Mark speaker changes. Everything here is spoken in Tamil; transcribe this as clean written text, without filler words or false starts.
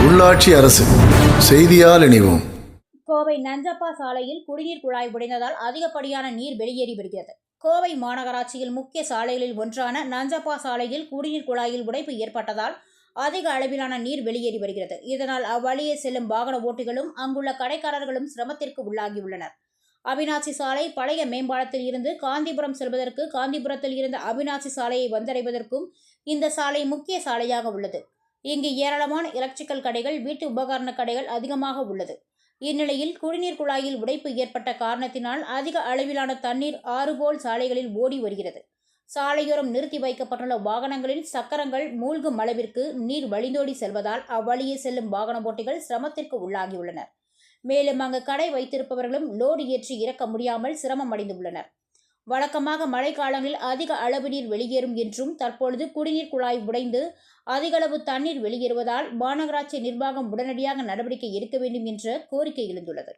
Speaker 1: உள்ளாட்சி அரசு செய்தியால் இணைவோம்.
Speaker 2: கோவை நஞ்சப்பா சாலையில் குடிநீர் குழாய் உடைந்ததால் அதிகப்படியான நீர் வெளியேறி வருகிறது. கோவை மாநகராட்சியில் முக்கிய சாலைகளில் ஒன்றான நஞ்சப்பா சாலையில் குடிநீர் குழாயில் உடைப்பு ஏற்பட்டதால் அதிக அளவிலான நீர் வெளியேறி வருகிறது. இதனால் அவ்வழியே செல்லும் வாகன ஓட்டிகளும் அங்குள்ள கடைக்காரர்களும் சிரமத்திற்கு உள்ளாகியுள்ளனர். அவிநாசி சாலை பழைய மேம்பாலத்தில் இருந்து காந்திபுரம் செல்வதற்கு, காந்திபுரத்தில் இருந்து அவிநாசி சாலையை வந்தடைவதற்கும் இந்த சாலை முக்கிய சாலையாக உள்ளது. இங்கு ஏராளமான எலக்ட்ரிக்கல் கடைகள், வீட்டு உபகரண கடைகள் அதிகமாக உள்ளது. இந்நிலையில் குடிநீர் குழாயில் உடைப்பு ஏற்பட்ட காரணத்தினால் அதிக அளவிலான தண்ணீர் ஆறுபோல் சாலைகளில் ஓடி வருகிறது. சாலையோரம் நிறுத்தி வைக்கப்பட்டுள்ள வாகனங்களின் சக்கரங்கள் மூழ்கும் அளவிற்கு நீர் வழிந்தோடி செல்வதால் அவ்வழியே செல்லும் வாகன ஓட்டிகள் சிரமத்திற்கு உள்ளாகியுள்ளனர். மேலும் அங்கு கடை வைத்திருப்பவர்களும் லோடு ஏற்றி இறக்க முடியாமல் சிரமம் அடைந்துள்ளனர். வழக்கமாக மழைக்காலங்களில் அதிக அளவு நீர் வெளியேறும் என்றும் தற்பொழுது குடிநீர் குழாய் உடைந்து அதிகளவு தண்ணீர் வெளியேறுவதால் மாநகராட்சி நிர்வாகம் உடனடியாக நடவடிக்கை எடுக்க வேண்டும் என்ற கோரிக்கை எழுந்துள்ளது.